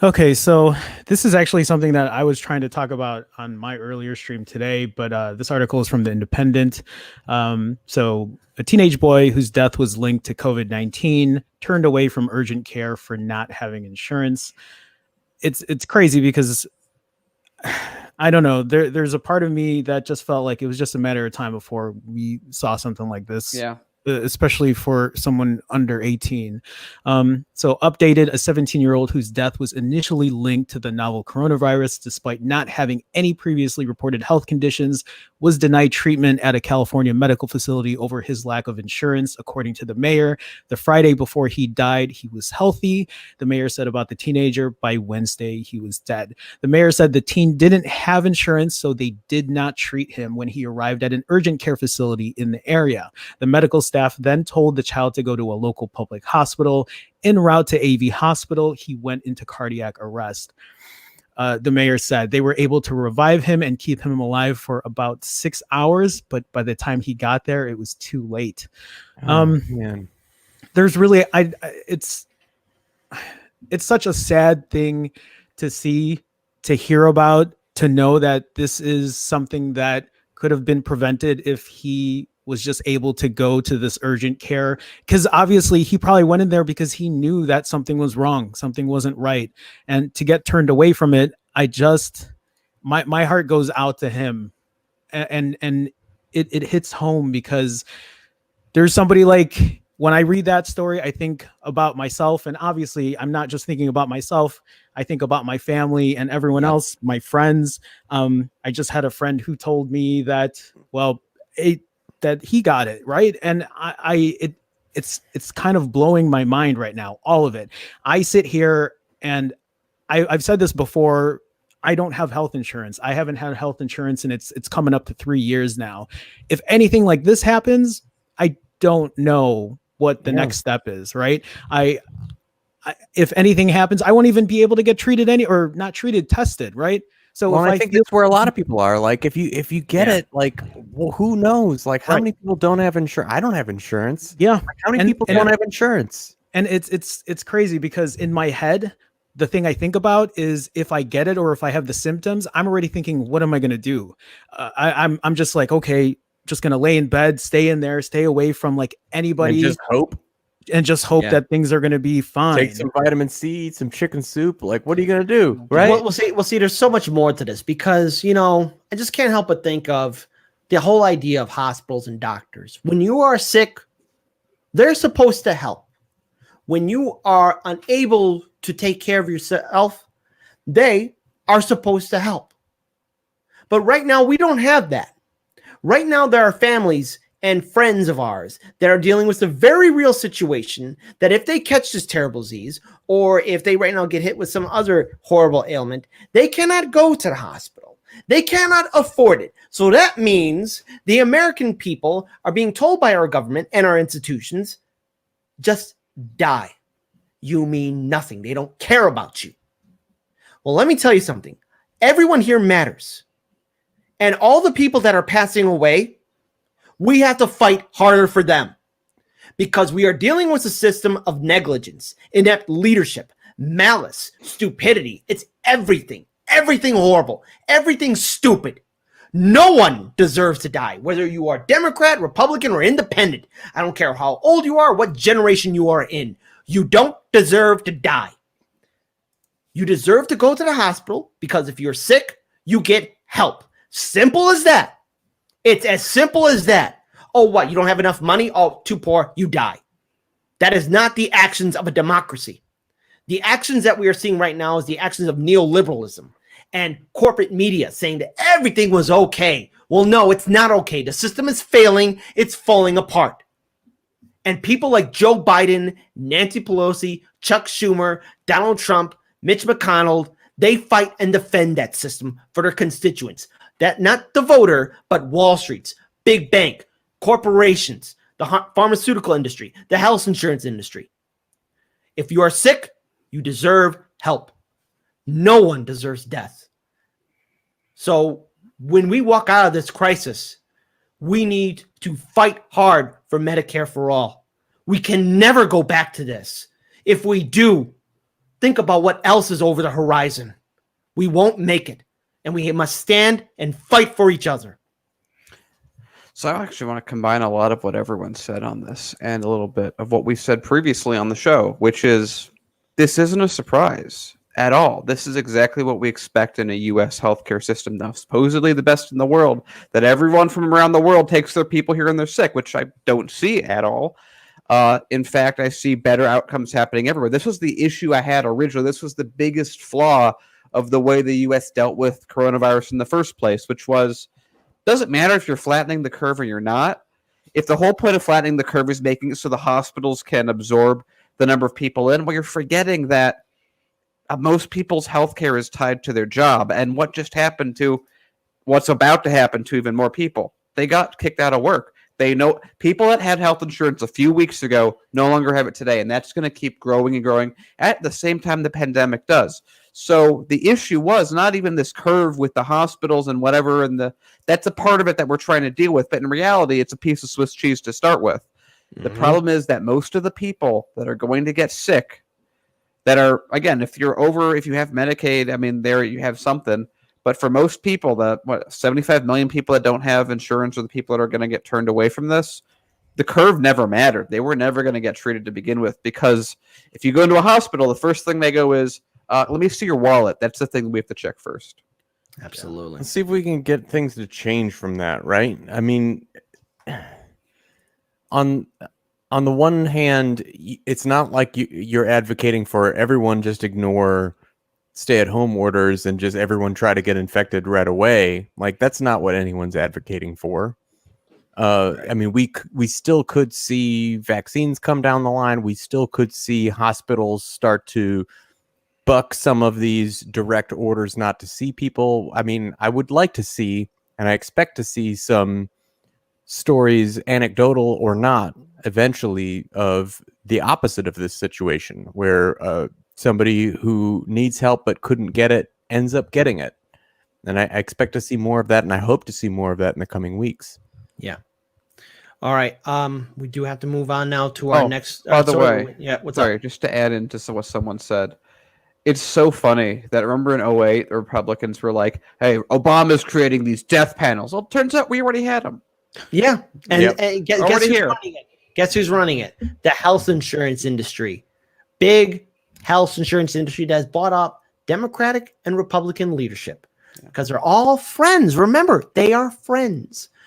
Okay, so this is actually something that I was trying to talk about on my earlier stream today, but this article is from The Independent. So, a teenage boy whose death was linked to COVID-19 turned away from urgent care for not having insurance. It's crazy because I don't know. There's a part of me that just felt like it was just a matter of time before we saw something like this, Yeah. especially for someone under 18. So, updated, a 17-year-old whose death was initially linked to the novel coronavirus, despite not having any previously reported health conditions, was denied treatment at a California medical facility over his lack of insurance, according to the mayor. The Friday before he died, he was healthy. The mayor said about the teenager, by Wednesday, he was dead. The mayor said the teen didn't have insurance, so they did not treat him when he arrived at an urgent care facility in the area. The medical staff then told the child to go to a local public hospital. En route to AV Hospital, he went into cardiac arrest. The mayor said they were able to revive him and keep him alive for about 6 hours, but by the time he got there, it was too late. Man. There's really, it's such a sad thing to see, to hear about, to know that this is something that could have been prevented if he was just able to go to this urgent care, because obviously he probably went in there because he knew that something was wrong, something wasn't right, and to get turned away from it, my heart goes out to him, and it hits home because there's somebody like, when I read that story, I think about myself, and obviously I'm not just thinking about myself. I think about my family and everyone else, my friends. I just had a friend who told me that, that he got it right, and it's kind of blowing my mind right now. All of it. I sit here and I've said this before. I don't have health insurance. I haven't had health insurance, and it's coming up to 3 years now. If anything like this happens, I don't know what the next step is, right? If anything happens, I won't even be able to get treated or not treated, tested, right? So well, I think that's where a lot of people are. Like, if you get it, like, well, who knows? Like, how many people don't have insurance? I don't have insurance. Yeah. Like, how many people don't have insurance? And it's crazy because in my head, the thing I think about is if I get it or if I have the symptoms, I'm already thinking, what am I going to do? I'm just like, okay, just going to lay in bed, stay in there, stay away from like anybody. And just hope that things are going to be fine. Take some vitamin C, eat some chicken soup. Like, what are you going to do? Right. We'll see. There's so much more to this because, I just can't help but think of the whole idea of hospitals and doctors. When you are sick, they're supposed to help. When you are unable to take care of yourself, they are supposed to help. But right now, we don't have that. Right now, there are families and friends of ours that are dealing with a very real situation that if they catch this terrible disease, or if they right now get hit with some other horrible ailment, they cannot go to the hospital. They cannot afford it. So that means the American people are being told by our government and our institutions, just die. You mean nothing. They don't care about you. Well, let me tell you something. Everyone here matters. And all the people that are passing away, we have to fight harder for them because we are dealing with a system of negligence, inept leadership, malice, stupidity. It's everything horrible, everything stupid. No one deserves to die, whether you are Democrat, Republican, or independent. I don't care how old you are, what generation you are in. You don't deserve to die. You deserve to go to the hospital because if you're sick, you get help. Simple as that. It's as simple as that. Oh, what? You don't have enough money? Oh, too poor. You die. That is not the actions of a democracy. The actions that we are seeing right now is the actions of neoliberalism and corporate media saying that everything was okay. Well, no, it's not okay. The system is failing. It's falling apart. And people like Joe Biden, Nancy Pelosi, Chuck Schumer, Donald Trump, Mitch McConnell, they fight and defend that system for their constituents. That not the voter, but Wall Street's, big bank, corporations, the pharmaceutical industry, the health insurance industry. If you are sick, you deserve help. No one deserves death. So when we walk out of this crisis, we need to fight hard for Medicare for all. We can never go back to this. If we do, think about what else is over the horizon. We won't make it, and we must stand and fight for each other. So I actually want to combine a lot of what everyone said on this and a little bit of what we said previously on the show, which is this isn't a surprise at all. This is exactly what we expect in a U.S. healthcare system now, supposedly the best in the world, that everyone from around the world takes their people here and they're sick, which I don't see at all. In fact, I see better outcomes happening everywhere. This was the issue I had originally. This was the biggest flaw of the way the U.S. dealt with coronavirus in the first place, which was, doesn't matter if you're flattening the curve or you're not. If the whole point of flattening the curve is making it so the hospitals can absorb the number of people in, well, you're forgetting that most people's healthcare is tied to their job. And what just happened to what's about to happen to even more people? They got kicked out of work. They know people that had health insurance a few weeks ago no longer have it today. And that's going to keep growing and growing at the same time the pandemic does. So the issue was not even this curve with the hospitals and whatever, and that's a part of it that we're trying to deal with. But in reality, it's a piece of Swiss cheese to start with. The problem is that most of the people that are going to get sick, that are, again, if you have Medicaid, I mean, there you have something. But for most people, 75 million people that don't have insurance are the people that are going to get turned away from this. The curve never mattered. They were never going to get treated to begin with, because if you go into a hospital, the first thing they go is, let me see your wallet. That's the thing we have to check first. Absolutely. Let's see if we can get things to change from that, right? I mean, on the one hand, it's not like you're advocating for everyone just ignore stay-at-home orders and just everyone try to get infected right away. Like, that's not what anyone's advocating for. I mean, we still could see vaccines come down the line. We still could see hospitals start to buck some of these direct orders not to see people. I mean, I would like to see, and I expect to see, some stories, anecdotal or not, eventually, of the opposite of this situation, where somebody who needs help but couldn't get it ends up getting it. And I expect to see more of that, and I hope to see more of that in the coming weeks. Yeah. All right. We do have to move on now to our next. By the way, what's sorry, up? just to add into what someone said. It's so funny that, remember in 2008, the Republicans were like, hey, Obama's creating these death panels. Well, it turns out we already had them. Yeah. And, guess who's here. running it? Guess who's running it? The health insurance industry. Big health insurance industry that has bought up Democratic and Republican leadership, because they're all friends. Remember, they are friends.